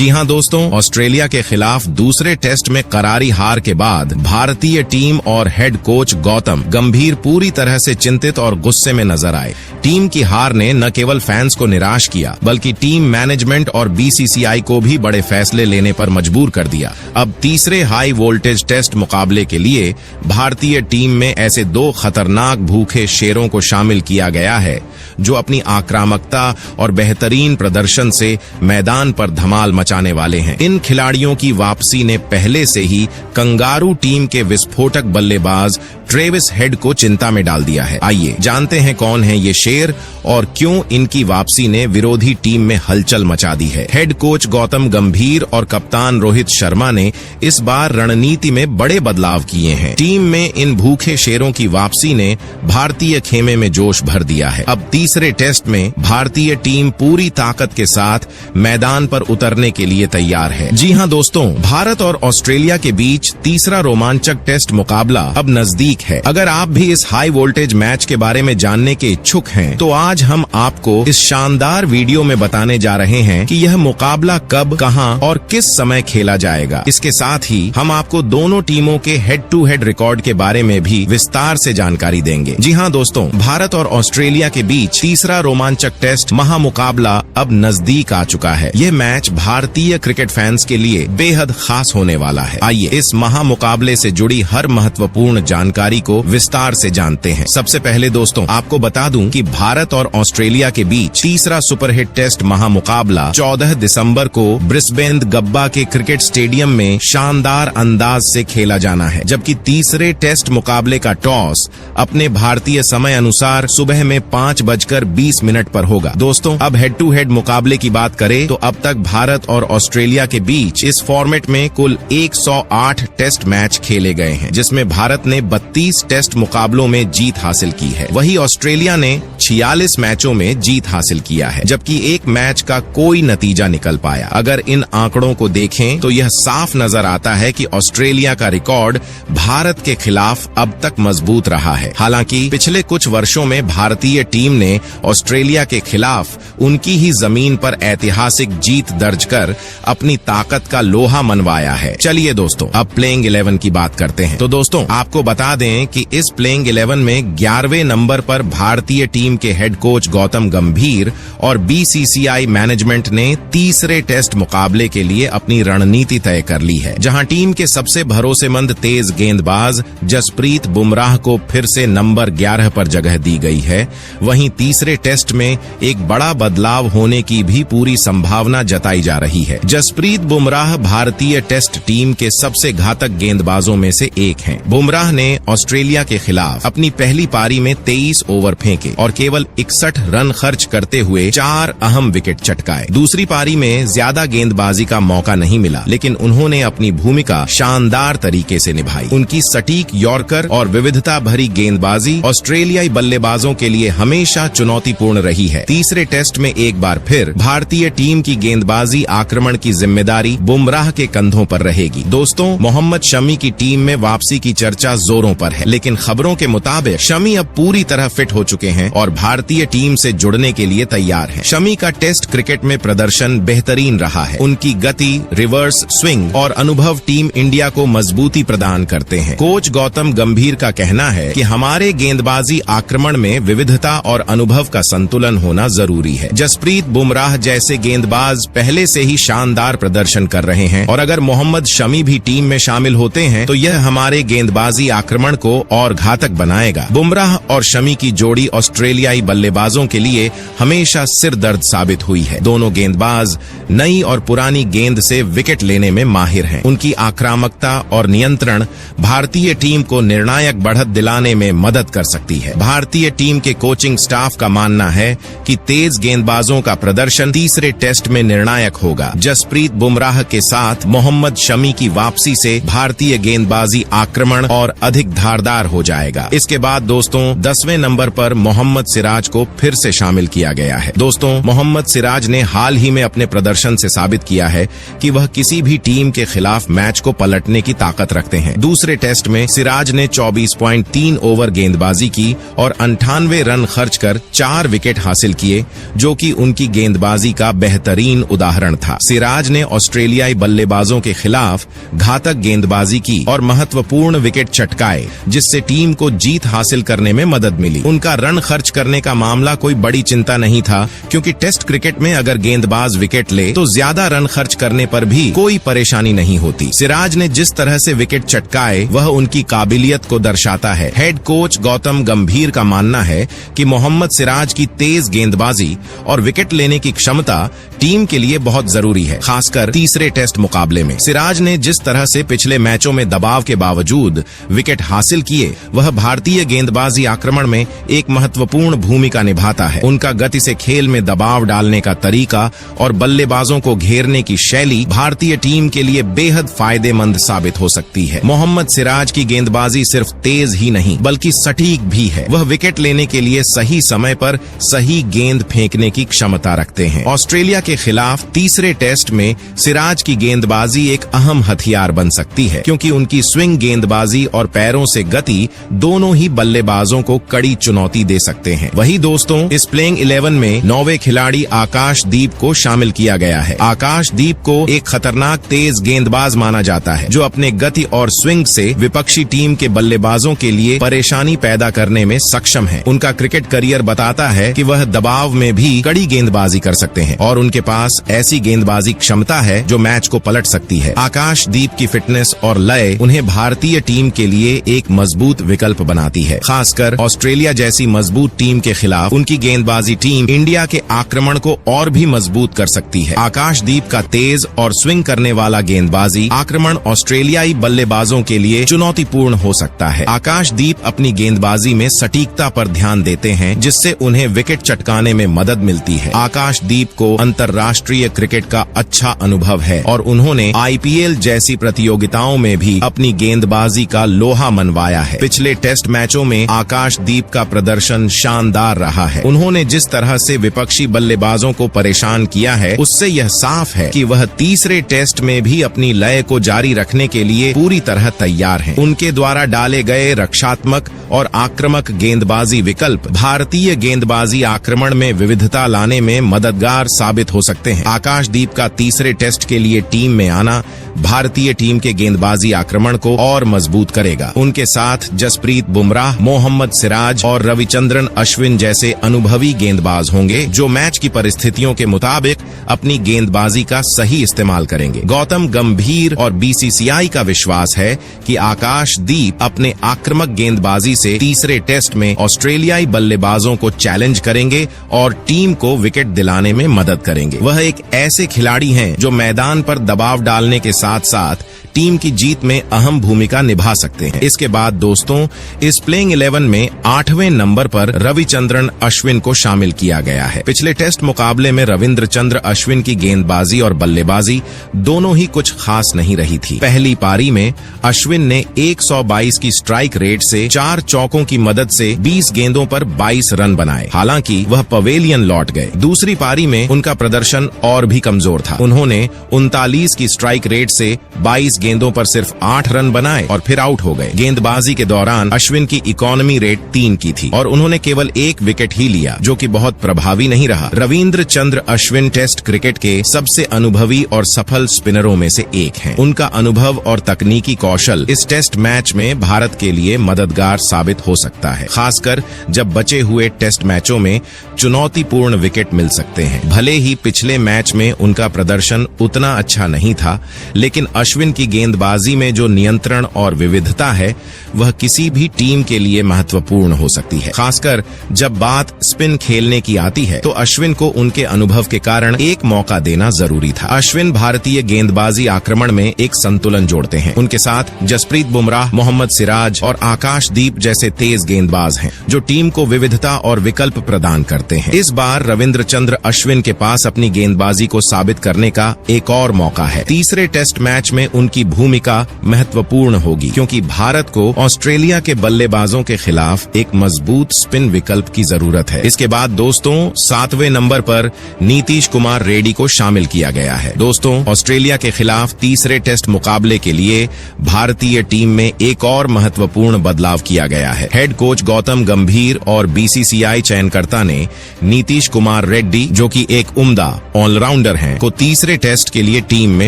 जी हां दोस्तों, ऑस्ट्रेलिया के खिलाफ दूसरे टेस्ट में करारी हार के बाद भारतीय टीम और हेड कोच गौतम गंभीर पूरी तरह से चिंतित और गुस्से में नजर आए। टीम की हार ने न केवल फैंस को निराश किया बल्कि टीम मैनेजमेंट और बीसीसीआई को भी बड़े फैसले लेने पर मजबूर कर दिया। अब तीसरे हाई वोल्टेज टेस्ट मुकाबले के लिए भारतीय टीम में ऐसे दो खतरनाक भूखे शेरों को शामिल किया गया है जो अपनी आक्रामकता और बेहतरीन प्रदर्शन से मैदान पर धमाल मचाने वाले हैं। इन खिलाड़ियों की वापसी ने पहले से ही कंगारू टीम के विस्फोटक बल्लेबाज ट्रेविस हेड को चिंता में डाल दिया है। आइए जानते हैं कौन है ये शेर और क्यों इनकी वापसी ने विरोधी टीम में हलचल मचा दी है। हेड कोच गौतम गंभीर और कप्तान रोहित शर्मा ने इस बार रणनीति में बड़े बदलाव किए हैं। टीम में इन भूखे शेरों की वापसी ने भारतीय खेमे में जोश भर दिया है। अब तीसरे टेस्ट में भारतीय टीम पूरी ताकत के साथ मैदान पर उतरने के लिए तैयार है। जी हां दोस्तों, भारत और ऑस्ट्रेलिया के बीच तीसरा रोमांचक टेस्ट मुकाबला अब नजदीक है। अगर आप भी इस हाई वोल्टेज मैच के बारे में जानने के इच्छुक हैं, तो आज हम आपको इस शानदार वीडियो में बताने जा रहे हैं कि यह मुकाबला कब, कहां और किस समय खेला जाएगा। इसके साथ ही हम आपको दोनों टीमों के हेड टू हेड रिकॉर्ड के बारे में भी विस्तार से जानकारी देंगे। जी हां दोस्तों, भारत और ऑस्ट्रेलिया के बीच तीसरा रोमांचक टेस्ट महामुकाबला अब नजदीक आ चुका है। यह मैच भारतीय क्रिकेट फैंस के लिए बेहद खास होने वाला है। आइए इस महामुकाबले से जुड़ी हर महत्वपूर्ण जानकारी को विस्तार से जानते हैं। सबसे पहले दोस्तों, आपको बता दूं कि भारत और ऑस्ट्रेलिया के बीच तीसरा सुपरहिट टेस्ट महामुकाबला 14 दिसंबर को ब्रिस्बेन गब्बा के क्रिकेट स्टेडियम में शानदार अंदाज से खेला जाना है, जबकि तीसरे टेस्ट मुकाबले का टॉस अपने भारतीय समय अनुसार सुबह में 5:20 पर होगा। दोस्तों, अब हेड टू हेड मुकाबले की बात करें तो अब तक भारत और ऑस्ट्रेलिया के बीच इस फॉर्मेट में कुल 108 टेस्ट मैच खेले गए हैं, जिसमें भारत ने 32 टेस्ट मुकाबलों में जीत हासिल की है। वहीं ऑस्ट्रेलिया ने 46 मैचों में जीत हासिल किया है, जबकि एक मैच का कोई नतीजा निकल पाया। अगर इन आंकड़ों को देखें तो यह साफ नजर आता है कि ऑस्ट्रेलिया का रिकॉर्ड भारत के खिलाफ अब तक मजबूत रहा है। हालांकि पिछले कुछ वर्षों में भारतीय टीम ने ऑस्ट्रेलिया के खिलाफ उनकी ही जमीन पर ऐतिहासिक जीत दर्ज कर अपनी ताकत का लोहा मनवाया है। चलिए दोस्तों, अब प्लेइंग 11 की बात करते हैं। तो दोस्तों, आपको बता दें कि इस प्लेइंग 11 में 11वें नंबर पर भारतीय टीम के हेड कोच गौतम गंभीर और बीसीसीआई मैनेजमेंट ने तीसरे टेस्ट मुकाबले के लिए अपनी रणनीति तय कर ली है, जहां टीम के सबसे भरोसेमंद तेज गेंदबाज जसप्रीत बुमराह को फिर से नंबर 11 पर जगह दी गई है। वहीं तीसरे टेस्ट में एक बड़ा बदलाव होने की भी पूरी संभावना जताई जा रही है। जसप्रीत बुमराह भारतीय टेस्ट टीम के सबसे घातक गेंदबाजों में से एक हैं। बुमराह ने ऑस्ट्रेलिया के खिलाफ अपनी पहली पारी में 23 ओवर फेंके और केवल 61 रन खर्च करते हुए 4 अहम विकेट चटकाए। दूसरी पारी में ज्यादा गेंदबाजी का मौका नहीं मिला, लेकिन उन्होंने अपनी भूमिका शानदार तरीके से निभाई। उनकी सटीक यॉर्कर और विविधता भरी गेंदबाजी ऑस्ट्रेलियाई बल्लेबाजों के लिए हमेशा चुनौतीपूर्ण रही है। तीसरे टेस्ट में एक बार फिर भारतीय टीम की गेंदबाजी आक्रमण की जिम्मेदारी बुमराह के कंधों पर रहेगी। दोस्तों, मोहम्मद शमी की टीम में वापसी की चर्चा जोरों पर है, लेकिन खबरों के मुताबिक शमी अब पूरी तरह फिट हो चुके हैं और भारतीय टीम से जुड़ने के लिए तैयार हैं। शमी का टेस्ट क्रिकेट में प्रदर्शन बेहतरीन रहा है। उनकी गति, रिवर्स स्विंग और अनुभव टीम इंडिया को मजबूती प्रदान करते हैं। कोच गौतम गंभीर का कहना है कि हमारे गेंदबाजी आक्रमण में विविधता और अनुभव का संतुलन होना जरूरी है। जसप्रीत बुमराह जैसे गेंदबाज पहले से ही शानदार प्रदर्शन कर रहे हैं और अगर मोहम्मद शमी भी टीम में शामिल होते हैं तो यह हमारे गेंदबाजी आक्रमण को और घातक बनाएगा। बुमराह और शमी की जोड़ी ऑस्ट्रेलियाई बल्लेबाजों के लिए हमेशा सिरदर्द साबित हुई है। दोनों गेंदबाज नई और पुरानी गेंद से विकेट लेने में माहिर हैं। उनकी आक्रामकता और नियंत्रण भारतीय टीम को निर्णायक बढ़त दिलाने में मदद कर सकती है। भारतीय टीम के कोचिंग स्टाफ का मानना है कि तेज गेंदबाजों का प्रदर्शन तीसरे टेस्ट में निर्णायक होगा। जसप्रीत बुमराह के साथ मोहम्मद शमी की वापसी से भारतीय गेंदबाजी आक्रमण और अधिक धारदार हो जाएगा। इसके बाद दोस्तों, 10वें नंबर पर मोहम्मद सिराज को फिर से शामिल किया गया है। दोस्तों, मोहम्मद सिराज ने हाल ही में अपने प्रदर्शन से साबित किया है कि वह किसी भी टीम के खिलाफ मैच को पलटने की ताकत रखते हैं। दूसरे टेस्ट में सिराज ने 24.3 ओवर गेंदबाजी की और 98 रन खर्च कर 4 विकेट हासिल किए, जो कि उनकी गेंदबाजी का बेहतरीन उदाहरण था। सिराज ने ऑस्ट्रेलियाई बल्लेबाजों के खिलाफ घातक गेंदबाजी की और महत्वपूर्ण विकेट चटकाए, जिससे टीम को जीत हासिल करने में मदद मिली। उनका रन खर्च करने का मामला कोई बड़ी चिंता नहीं था, क्योंकि टेस्ट क्रिकेट में अगर गेंदबाज विकेट ले तो ज्यादा रन खर्च करने पर भी कोई परेशानी नहीं होती। सिराज ने जिस तरह से विकेट चटकाए वह उनकी काबिलियत को दर्शाता है। हेड कोच गौतम गंभीर का मानना है कि मोहम्मद सिराज की तेज गेंदबाजी और विकेट लेने की क्षमता टीम के लिए बहुत जरूरी है, खासकर तीसरे टेस्ट मुकाबले में। सिराज ने जिस तरह से पिछले मैचों में दबाव के बावजूद विकेट हासिल किए, वह भारतीय गेंदबाजी आक्रमण में एक महत्वपूर्ण भूमिका निभाता है। उनका गति से खेल में दबाव डालने का तरीका और बल्लेबाजों को घेरने की शैली भारतीय टीम के लिए बेहद फायदेमंद साबित हो सकती है। मोहम्मद सिराज की गेंदबाजी सिर्फ तेज ही नहीं बल्कि सटीक भी है। वह विकेट लेने के लिए सही समय पर सही गेंद फेंकने की क्षमता रखते हैं। ऑस्ट्रेलिया के खिलाफ तीसरे टेस्ट में सिराज की गेंदबाजी एक अहम हथियार बन सकती है, क्योंकि उनकी स्विंग गेंदबाजी और पैरों से गति दोनों ही बल्लेबाजों को कड़ी चुनौती दे सकते हैं। वही दोस्तों, इस प्लेइंग 11 में 9वें खिलाड़ी आकाशदीप को शामिल किया गया है। आकाशदीप को एक खतरनाक तेज गेंदबाज माना जाता है, जो अपने गति और स्विंग से विपक्षी टीम के बल्लेबाजों के लिए परेशानी पैदा करने में सक्षम है। उनका क्रिकेट करियर बताता है कि वह दबाव में भी कड़ी गेंदबाजी कर सकते हैं और उनके पास ऐसी गेंदबाजी क्षमता है जो मैच को पलट सकती है। आकाशदीप की फिटनेस और लय उन्हें भारतीय टीम के लिए एक मजबूत विकल्प बनाती है, खासकर ऑस्ट्रेलिया जैसी मजबूत टीम के खिलाफ। उनकी गेंदबाजी टीम इंडिया के आक्रमण को और भी मजबूत कर सकती है। आकाशदीप का तेज और स्विंग करने वाला गेंदबाजी आक्रमण ऑस्ट्रेलियाई बल्लेबाजों के लिए चुनौतीपूर्ण हो सकता है। आकाशदीप अपनी गेंदबाजी में सटीकता पर ध्यान देते हैं, जिससे उन्हें विकेट चटकाने में मदद मिलती है। आकाशदीप को अंतर्राष्ट्रीय क्रिकेट का अच्छा अनुभव है और उन्होंने IPL जैसी प्रतियोगिताओं में भी अपनी गेंदबाजी का लोहा मनवाया है। पिछले टेस्ट मैचों में आकाशदीप का प्रदर्शन शानदार रहा है। उन्होंने जिस तरह से विपक्षी बल्लेबाजों को परेशान किया है, उससे यह साफ है कि वह तीसरे टेस्ट में भी अपनी लय को जारी रखने के लिए पूरी तरह तैयार हैं। उनके द्वारा डाले गए रक्षात्मक और आक्रामक गेंदबाजी विकल्प भारतीय गेंदबाजी आक्रमण में विविधता लाने में मददगार साबित हो सकते हैं। आकाशदीप का तीसरे टेस्ट के लिए टीम में आना भारतीय टीम के गेंदबाजी आक्रमण को और मजबूत करेगा। उनके साथ जसप्रीत बुमराह, मोहम्मद सिराज और रविचंद्रन अश्विन जैसे अनुभवी गेंदबाज होंगे, जो मैच की परिस्थितियों के मुताबिक अपनी गेंदबाजी का सही इस्तेमाल करेंगे। गौतम गंभीर और BCCI का विश्वास है कि आकाशदीप अपने आक्रामक गेंदबाजी से तीसरे टेस्ट में ऑस्ट्रेलियाई बल्लेबाजों को चैलेंज करेंगे और टीम को विकेट दिलाने में मदद करेंगे। वह एक ऐसे खिलाड़ी हैं जो मैदान पर दबाव डालने के साथ साथ टीम की जीत में अहम भूमिका निभा सकते हैं। इसके बाद दोस्तों, इस प्लेइंग 11 में 8वें नंबर पर रविचंद्रन अश्विन को शामिल किया गया है। पिछले टेस्ट मुकाबले में रविंद्रचंद्र अश्विन की गेंदबाजी और बल्लेबाजी दोनों ही कुछ खास नहीं रही थी। पहली पारी में अश्विन ने 122 की स्ट्राइक रेट से 4 चौकों की मदद से 20 गेंदों पर 22 रन बनाए। हालांकि वह पवेलियन लौट गए। दूसरी पारी में उनका प्रदर्शन और भी कमजोर था। उन्होंने 39 की स्ट्राइक रेट से 22 गेंदों पर सिर्फ 8 रन बनाए और फिर आउट हो गए। गेंदबाजी के दौरान अश्विन की इकोनॉमी रेट 3 की थी और उन्होंने केवल 1 विकेट ही लिया, जो कि बहुत प्रभावी नहीं रहा। रविंद्रचंद्र अश्विन टेस्ट क्रिकेट के सबसे अनुभवी और सफल स्पिनरों में से एक हैं। उनका अनुभव और तकनीकी कौशल इस टेस्ट मैच में भारत के लिए मददगार साबित हो सकता है, खासकर जब बचे हुए टेस्ट मैचों में चुनौतीपूर्ण विकेट मिल सकते हैं। भले ही पिछले मैच में उनका प्रदर्शन उतना अच्छा नहीं था, लेकिन अश्विन की गेंदबाजी में जो नियंत्रण और विविधता है, वह किसी भी टीम के लिए महत्वपूर्ण हो सकती है। खासकर जब बात स्पिन खेलने की आती है, तो अश्विन को उनके अनुभव के कारण एक मौका देना जरूरी था। अश्विन भारतीय गेंदबाजी आक्रमण में एक संतुलन जोड़ते हैं। उनके साथ जसप्रीत बुमराह, मोहम्मद सिराज और आकाशदीप जैसे तेज गेंदबाज हैं, जो टीम को विविधता और विकल्प प्रदान करते हैं। इस बार रविंद्रचंद्र अश्विन के पास अपनी गेंदबाजी को साबित करने का एक और मौका है। तीसरे टेस्ट मैच में उनकी भूमिका महत्वपूर्ण होगी, क्योंकि भारत को ऑस्ट्रेलिया के बल्लेबाजों के खिलाफ एक मजबूत स्पिन विकल्प की की जरूरत है। इसके बाद दोस्तों 7वें नंबर पर नीतीश कुमार रेड्डी को शामिल किया गया है। दोस्तों ऑस्ट्रेलिया के खिलाफ तीसरे टेस्ट मुकाबले के लिए भारतीय टीम में एक और महत्वपूर्ण बदलाव किया गया है। हेड कोच गौतम गंभीर और बीसीसीआई चयनकर्ता ने नीतीश कुमार रेड्डी, जो कि एक उम्दा ऑलराउंडर हैं, को तीसरे टेस्ट के लिए टीम में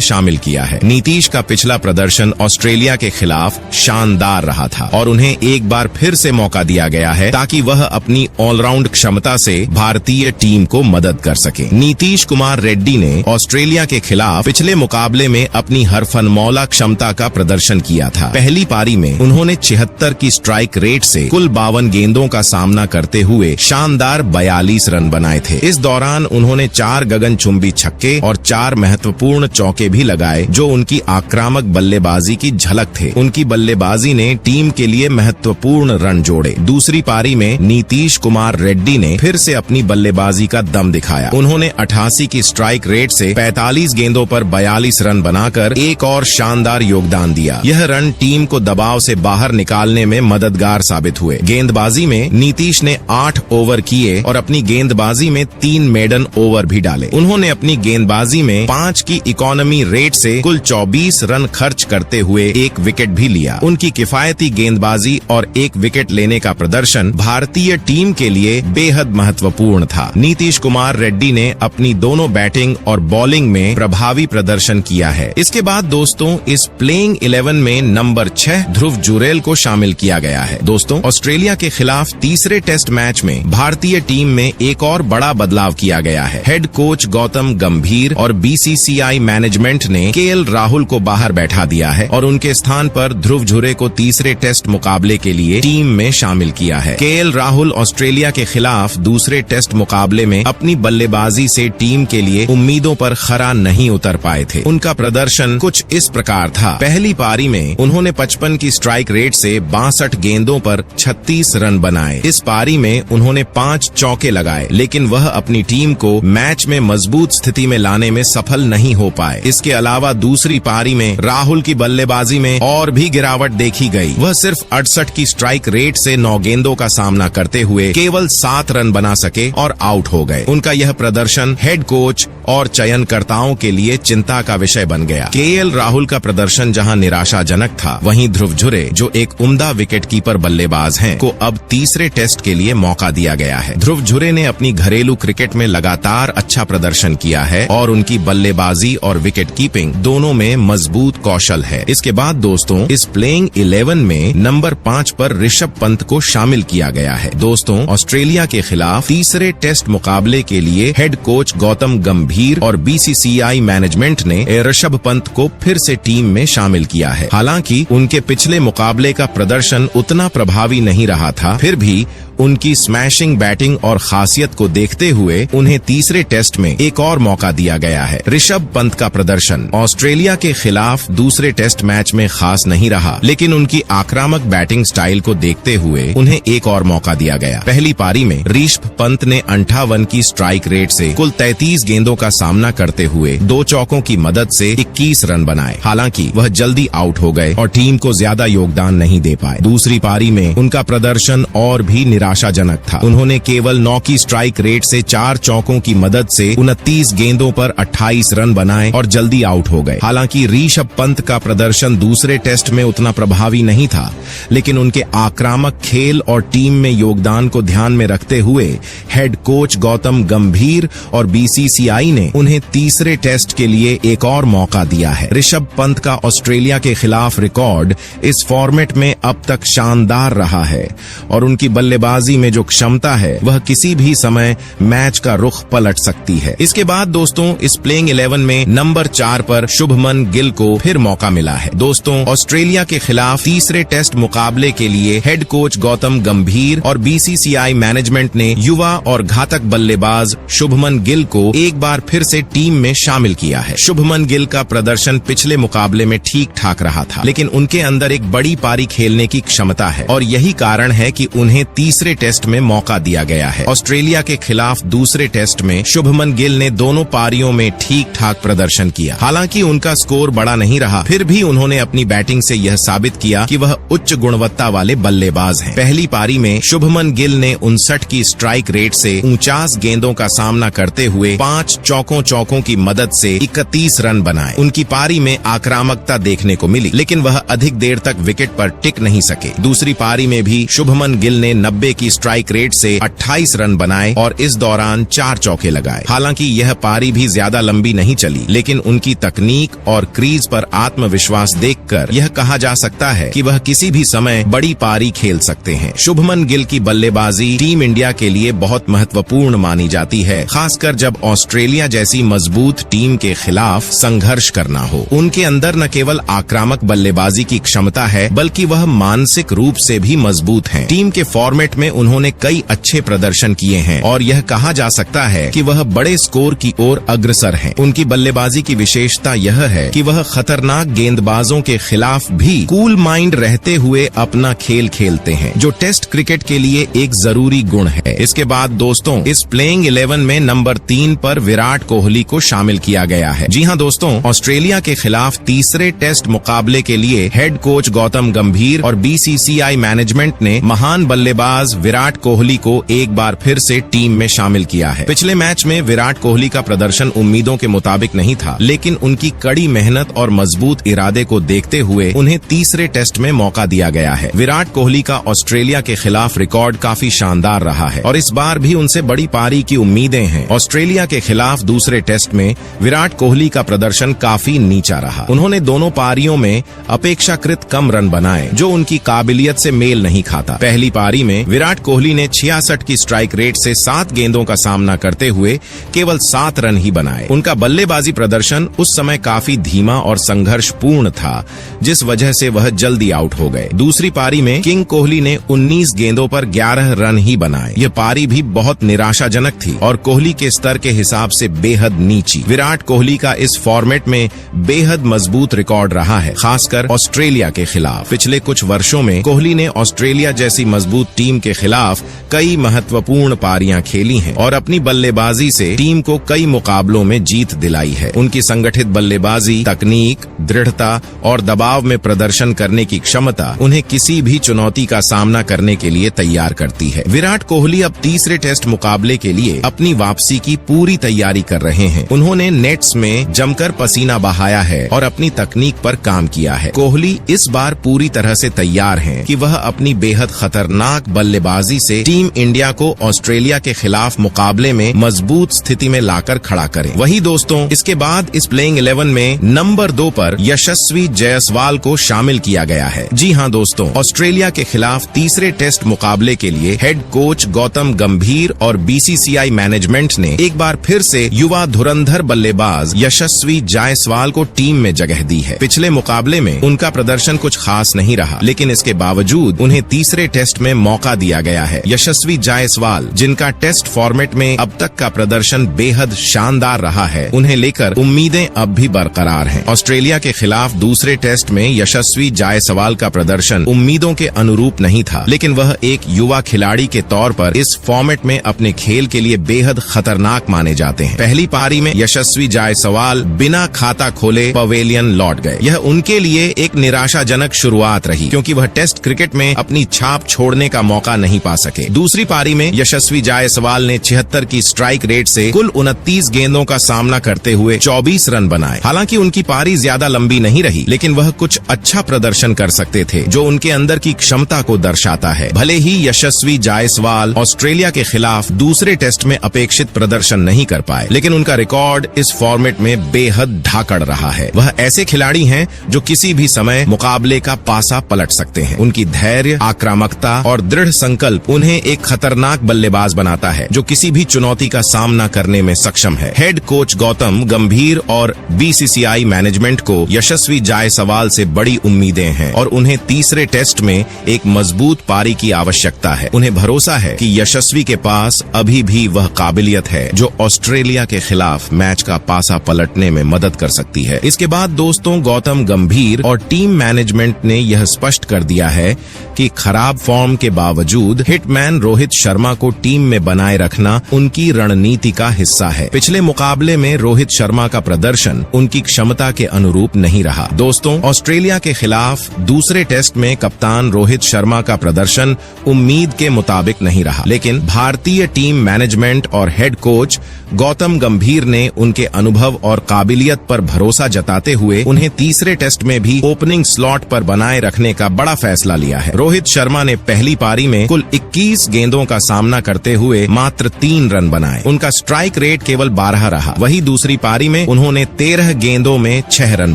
शामिल किया है। नीतीश का पिछला प्रदर्शन ऑस्ट्रेलिया के खिलाफ शानदार रहा था और उन्हें एक बार फिर से मौका दिया गया है ताकि वह अपनी ऑलराउंड क्षमता से भारतीय टीम को मदद कर सके। नीतीश कुमार रेड्डी ने ऑस्ट्रेलिया के खिलाफ पिछले मुकाबले में अपनी हरफनमौला क्षमता का प्रदर्शन किया था। पहली पारी में उन्होंने 76 की स्ट्राइक रेट से कुल 52 गेंदों का सामना करते हुए शानदार 42 रन बनाए थे। इस दौरान उन्होंने 4 गगनचुंबी छक्के और 4 महत्वपूर्ण चौके भी लगाए, जो उनकी आक्रामक बल्लेबाजी की झलक थे। उनकी बल्लेबाजी ने टीम के लिए महत्वपूर्ण रन जोड़े। दूसरी पारी में नीतीश कुमार रेड्डी ने फिर से अपनी बल्लेबाजी का दम दिखाया। उन्होंने 88 की स्ट्राइक रेट से 45 गेंदों पर 42 रन बनाकर एक और शानदार योगदान दिया। यह रन टीम को दबाव से बाहर निकालने में मददगार साबित हुए। गेंदबाजी में नीतीश ने 8 ओवर किए और अपनी गेंदबाजी में 3 मेडन ओवर भी डाले। उन्होंने अपनी गेंदबाजी में 5 की इकोनॉमी रेट से कुल 24 रन खर्च करते हुए 1 विकेट भी लिया। उनकी किफायती गेंदबाजी और 1 विकेट लेने का प्रदर्शन भारतीय टीम के लिए बेहद महत्वपूर्ण था। नीतीश कुमार रेड्डी ने अपनी दोनों बैटिंग और बॉलिंग में प्रभावी प्रदर्शन किया है। इसके बाद दोस्तों इस प्लेइंग 11 में नंबर 6 ध्रुव जुरेल को शामिल किया गया है। दोस्तों ऑस्ट्रेलिया के खिलाफ तीसरे टेस्ट मैच में भारतीय टीम में एक और बड़ा बदलाव किया गया है। हेड कोच गौतम गंभीर और बीसीसीआई मैनेजमेंट ने केएल राहुल को बाहर बैठा दिया है और उनके स्थान पर ध्रुव जुरे को तीसरे टेस्ट मुकाबले के लिए टीम में शामिल किया है। केएल राहुल ऑस्ट्रेलिया के खिलाफ दूसरे टेस्ट मुकाबले में अपनी बल्लेबाजी से टीम के लिए उम्मीदों पर खरा नहीं उतर पाए थे। उनका प्रदर्शन कुछ इस प्रकार था। पहली पारी में उन्होंने 55 की स्ट्राइक रेट से 62 गेंदों पर 36 रन बनाए। इस पारी में उन्होंने 5 चौके लगाए, लेकिन वह अपनी टीम को मैच में मजबूत स्थिति में लाने में सफल नहीं हो पाए। इसके अलावा दूसरी पारी में राहुल की बल्लेबाजी में और भी गिरावट देखी गई। वह सिर्फ 68 की स्ट्राइक रेट से 9 गेंदों का सामना करते हुए केवल 7 रन बना सके और आउट हो गए। उनका यह प्रदर्शन हेड कोच और चयनकर्ताओं के लिए चिंता का विषय बन गया। केएल राहुल का प्रदर्शन जहां निराशाजनक था, वहीं ध्रुव जुरे, जो एक उम्दा विकेटकीपर बल्लेबाज हैं, को अब तीसरे टेस्ट के लिए मौका दिया गया है। ध्रुव जुरे ने अपनी घरेलू क्रिकेट में लगातार अच्छा प्रदर्शन किया है और उनकी बल्लेबाजी और विकेट कीपिंग दोनों में मजबूत कौशल है। इसके बाद दोस्तों इस प्लेइंग 11 में नंबर 5 पर ऋषभ पंत को शामिल किया गया है। दोस्तों ऑस्ट्रेलिया के खिलाफ तीसरे टेस्ट मुकाबले के लिए हेड कोच गौतम गंभीर और बीसीसीआई मैनेजमेंट ने ऋषभ पंत को फिर से टीम में शामिल किया है। हालांकि उनके पिछले मुकाबले का प्रदर्शन उतना प्रभावी नहीं रहा था, फिर भी उनकी स्मैशिंग बैटिंग और खासियत को देखते हुए उन्हें तीसरे टेस्ट में एक और मौका दिया गया है। ऋषभ पंत का प्रदर्शन ऑस्ट्रेलिया के खिलाफ दूसरे टेस्ट मैच में खास नहीं रहा, लेकिन उनकी आक्रामक बैटिंग स्टाइल को देखते हुए उन्हें एक और मौका दिया गया। पहली पारी में ऋषभ पंत ने 58 की स्ट्राइक रेट से कुल 33 गेंदों का सामना करते हुए 2 चौकों की मदद से 21 रन बनाए। हालांकि वह जल्दी आउट हो गए और टीम को ज्यादा योगदान नहीं दे पाए। दूसरी पारी में उनका प्रदर्शन और भी निराशाजनक था। उन्होंने केवल 9 की स्ट्राइक रेट से 4 चौकों की मदद से 29 गेंदों पर 28 रन बनाए और जल्दी आउट हो गए। हालांकि ऋषभ पंत का प्रदर्शन दूसरे टेस्ट में उतना प्रभावी नहीं था, लेकिन उनके आक्रामक खेल और टीम में योगदान को ध्यान में रखते हुए हेड कोच गौतम गंभीर और बीसीसीआई ने उन्हें तीसरे टेस्ट के लिए एक और मौका दिया है। ऋषभ पंत का ऑस्ट्रेलिया के खिलाफ रिकॉर्ड इस फॉर्मेट में अब तक शानदार रहा है और उनकी बल्लेबाजी में जो क्षमता है वह किसी भी समय मैच का रुख पलट सकती है। इसके बाद दोस्तों इस प्लेइंग 11 में नंबर 4 पर शुभमन गिल को फिर मौका मिला है। दोस्तों ऑस्ट्रेलिया के खिलाफ तीसरे टेस्ट मुकाबले के लिए हेड कोच गौतम गंभीर और बीसीसीआई मैनेजमेंट ने युवा और घातक बल्लेबाज शुभमन गिल को एक बार फिर से टीम में शामिल किया है। शुभमन गिल का प्रदर्शन पिछले मुकाबले में ठीक ठाक रहा था, लेकिन उनके अंदर एक बड़ी पारी खेलने की क्षमता है और यही कारण है कि उन्हें तीसरे तीसरे टेस्ट में मौका दिया गया है। ऑस्ट्रेलिया के खिलाफ दूसरे टेस्ट में शुभमन गिल ने दोनों पारियों में ठीक ठाक प्रदर्शन किया। हालांकि उनका स्कोर बड़ा नहीं रहा, फिर भी उन्होंने अपनी बैटिंग से यह साबित किया कि वह उच्च गुणवत्ता वाले बल्लेबाज हैं। पहली पारी में शुभमन गिल ने 59 की स्ट्राइक रेट से 49 गेंदों का सामना करते हुए 5 चौकों की मदद से 31 रन बनाए। उनकी पारी में आक्रामकता देखने को मिली, लेकिन वह अधिक देर तक विकेट पर टिक नहीं सके। दूसरी पारी में भी शुभमन गिल ने 90 की स्ट्राइक रेट से 28 रन बनाए और इस दौरान 4 चौके लगाए। हालांकि यह पारी भी ज्यादा लंबी नहीं चली, लेकिन उनकी तकनीक और क्रीज पर आत्मविश्वास देखकर यह कहा जा सकता है कि वह किसी भी समय बड़ी पारी खेल सकते हैं। शुभमन गिल की बल्लेबाजी टीम इंडिया के लिए बहुत महत्वपूर्ण मानी जाती है, खासकर जब ऑस्ट्रेलिया जैसी मजबूत टीम के खिलाफ संघर्ष करना हो। उनके अंदर न केवल आक्रामक बल्लेबाजी की क्षमता है, बल्कि वह मानसिक रूप से भी मजबूत हैं। टीम के फॉर्मेट में उन्होंने कई अच्छे प्रदर्शन किए हैं और यह कहा जा सकता है कि वह बड़े स्कोर की ओर अग्रसर हैं। उनकी बल्लेबाजी की विशेषता यह है कि वह खतरनाक गेंदबाजों के खिलाफ भी कूल माइंड रहते हुए अपना खेल खेलते हैं, जो टेस्ट क्रिकेट के लिए एक जरूरी गुण है। इसके बाद दोस्तों, इस प्लेइंग 11 में नंबर 3 पर विराट कोहली को शामिल किया गया है। जी हां दोस्तों, ऑस्ट्रेलिया के खिलाफ तीसरे टेस्ट मुकाबले के लिए हेड कोच गौतम गंभीर और बीसीसीआई मैनेजमेंट ने महान बल्लेबाज विराट कोहली को एक बार फिर से टीम में शामिल किया है। पिछले मैच में विराट कोहली का प्रदर्शन उम्मीदों के मुताबिक नहीं था, लेकिन उनकी कड़ी मेहनत और मजबूत इरादे को देखते हुए उन्हें तीसरे टेस्ट में मौका दिया गया है। विराट कोहली का ऑस्ट्रेलिया के खिलाफ रिकॉर्ड काफी शानदार रहा है और इस बार भी उनसे बड़ी पारी की उम्मीदें हैं। ऑस्ट्रेलिया के खिलाफ दूसरे टेस्ट में विराट कोहली का प्रदर्शन काफी नीचा रहा। उन्होंने दोनों पारियों में अपेक्षाकृत कम रन बनाए, जो उनकी काबिलियत से मेल नहीं खाता। पहली पारी में विराट कोहली ने 66 की स्ट्राइक रेट से 7 गेंदों का सामना करते हुए केवल 7 रन ही बनाए। उनका बल्लेबाजी प्रदर्शन उस समय काफी धीमा और संघर्षपूर्ण था, जिस वजह से वह जल्दी आउट हो गए। दूसरी पारी में किंग कोहली ने 19 गेंदों पर 11 रन ही बनाए। यह पारी भी बहुत निराशाजनक थी और कोहली के स्तर के हिसाब से बेहद नीची। विराट कोहली का इस फॉर्मेट में बेहद मजबूत रिकॉर्ड रहा है, खासकर ऑस्ट्रेलिया के खिलाफ। पिछले कुछ वर्षों में कोहली ने ऑस्ट्रेलिया जैसी मजबूत टीम के खिलाफ कई महत्वपूर्ण पारियां खेली हैं और अपनी बल्लेबाजी से टीम को कई मुकाबलों में जीत दिलाई है। उनकी संगठित बल्लेबाजी, तकनीक, दृढ़ता और दबाव में प्रदर्शन करने की क्षमता उन्हें किसी भी चुनौती का सामना करने के लिए तैयार करती है। विराट कोहली अब तीसरे टेस्ट मुकाबले के लिए अपनी वापसी की पूरी तैयारी कर रहे हैं। उन्होंने नेट्स में जमकर पसीना बहाया है और अपनी तकनीक पर काम किया है। कोहली इस बार पूरी तरह से तैयार हैं कि वह अपनी बेहद खतरनाक बल्लेबाजी से टीम इंडिया को ऑस्ट्रेलिया के खिलाफ मुकाबले में मजबूत स्थिति में लाकर खड़ा करें। वही दोस्तों, इसके बाद इस प्लेइंग 11 में नंबर 2 पर यशस्वी जायसवाल को शामिल किया गया है। जी हां दोस्तों, ऑस्ट्रेलिया के खिलाफ तीसरे टेस्ट मुकाबले के लिए हेड कोच गौतम गंभीर और बीसीसीआई मैनेजमेंट ने एक बार फिर से युवा धुरंधर बल्लेबाज यशस्वी जायसवाल को टीम में जगह दी है। पिछले मुकाबले में उनका प्रदर्शन कुछ खास नहीं रहा, लेकिन इसके बावजूद उन्हें तीसरे टेस्ट में मौका दिया गया है। यशस्वी जायसवाल, जिनका टेस्ट फॉर्मेट में अब तक का प्रदर्शन बेहद शानदार रहा है, उन्हें लेकर उम्मीदें अब भी बरकरार हैं। ऑस्ट्रेलिया के खिलाफ दूसरे टेस्ट में यशस्वी जायसवाल का प्रदर्शन उम्मीदों के अनुरूप नहीं था, लेकिन वह एक युवा खिलाड़ी के तौर पर इस फॉर्मेट में अपने खेल के लिए बेहद खतरनाक माने जाते हैं। पहली पारी में यशस्वी जायसवाल बिना खाता खोले पवेलियन लौट गए। यह उनके लिए एक निराशाजनक शुरुआत रही, क्योंकि वह टेस्ट क्रिकेट में अपनी छाप छोड़ने का मौका नहीं पा सके। दूसरी पारी में यशस्वी जायसवाल ने 76 की स्ट्राइक रेट से कुल 29 गेंदों का सामना करते हुए 24 रन बनाए। हालांकि उनकी पारी ज्यादा लंबी नहीं रही, लेकिन वह कुछ अच्छा प्रदर्शन कर सकते थे, जो उनके अंदर की क्षमता को दर्शाता है। भले ही यशस्वी जायसवाल ऑस्ट्रेलिया के खिलाफ दूसरे टेस्ट में अपेक्षित प्रदर्शन नहीं कर पाए, लेकिन उनका रिकॉर्ड इस फॉर्मेट में बेहद ढाकड़ रहा है। वह ऐसे खिलाड़ी हैं जो किसी भी समय मुकाबले का पासा पलट सकते हैं। उनकी धैर्य, आक्रामकता और दृढ़ संकल्प उन्हें एक खतरनाक बल्लेबाज बनाता है, जो किसी भी चुनौती का सामना करने में सक्षम है। हेड कोच गौतम गंभीर और बीसीसीआई मैनेजमेंट को यशस्वी जायसवाल से बड़ी उम्मीदें हैं और उन्हें तीसरे टेस्ट में एक मजबूत पारी की आवश्यकता है। उन्हें भरोसा है कि यशस्वी के पास अभी भी वह काबिलियत है जो ऑस्ट्रेलिया के खिलाफ मैच का पासा पलटने में मदद कर सकती है। इसके बाद दोस्तों, गौतम गंभीर और टीम मैनेजमेंट ने यह स्पष्ट कर दिया है कि खराब फॉर्म के बावजूद बावजूद हिटमैन रोहित शर्मा को टीम में बनाए रखना उनकी रणनीति का हिस्सा है। पिछले मुकाबले में रोहित शर्मा का प्रदर्शन उनकी क्षमता के अनुरूप नहीं रहा। दोस्तों, ऑस्ट्रेलिया के खिलाफ दूसरे टेस्ट में कप्तान रोहित शर्मा का प्रदर्शन उम्मीद के मुताबिक नहीं रहा, लेकिन भारतीय टीम मैनेजमेंट और हेड कोच गौतम गंभीर ने उनके अनुभव और काबिलियत पर भरोसा जताते हुए उन्हें तीसरे टेस्ट में भी ओपनिंग स्लॉट पर बनाए रखने का बड़ा फैसला लिया है। रोहित शर्मा ने पहली पारी में कुल 21 गेंदों का सामना करते हुए मात्र 3 रन बनाए। उनका स्ट्राइक रेट केवल 12 रहा। वहीं दूसरी पारी में उन्होंने 13 गेंदों में 6 रन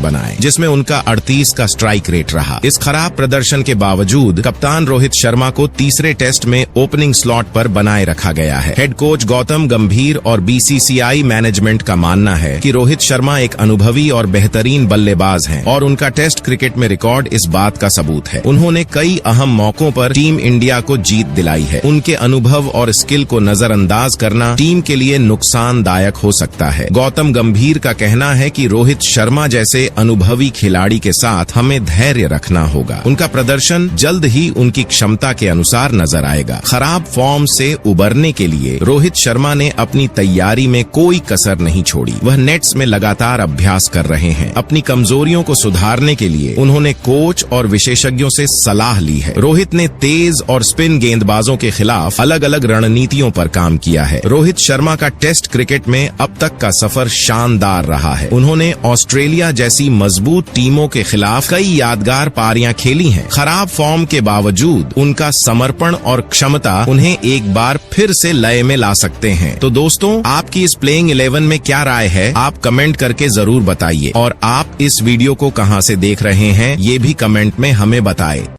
बनाए, जिसमें उनका 38 का स्ट्राइक रेट रहा। इस खराब प्रदर्शन के बावजूद कप्तान रोहित शर्मा को तीसरे टेस्ट में ओपनिंग स्लॉट पर बनाए रखा गया है। हेड कोच गौतम गंभीर और बीसीसीआई मैनेजमेंट का मानना है कि रोहित शर्मा एक अनुभवी और बेहतरीन बल्लेबाज हैं और उनका टेस्ट क्रिकेट में रिकॉर्ड इस बात का सबूत है। उन्होंने कई अहम मौकों पर टीम इंडिया को जीत दिलाई है। उनके अनुभव और स्किल को नजरअंदाज करना टीम के लिए नुकसानदायक हो सकता है। गौतम गंभीर का कहना है कि रोहित शर्मा जैसे अनुभवी खिलाड़ी के साथ हमें धैर्य रखना होगा। उनका प्रदर्शन जल्द ही उनकी क्षमता के अनुसार नजर आएगा। खराब फॉर्म से उबरने के लिए रोहित शर्मा ने अपनी तैयारी में कोई कसर नहीं छोड़ी। वह नेट्स में लगातार अभ्यास कर रहे हैं। अपनी कमजोरियों को सुधारने के लिए उन्होंने कोच और विशेषज्ञों से सलाह ली है। रोहित ने तेज और स्पिन गेंदबाजों के खिलाफ अलग अलग रणनीतियों पर काम किया है। रोहित शर्मा का टेस्ट क्रिकेट में अब तक का सफर शानदार रहा है। उन्होंने ऑस्ट्रेलिया जैसी मजबूत टीमों के खिलाफ कई यादगार पारियां खेली हैं। खराब फॉर्म के बावजूद उनका समर्पण और क्षमता उन्हें एक बार फिर से लय में ला सकते हैं। तो दोस्तों, आपकी इस प्लेइंग 11 में क्या राय है, आप कमेंट करके जरूर बताइए। और आप इस वीडियो को कहां से देख रहे हैं, ये भी कमेंट में हमें बताएं।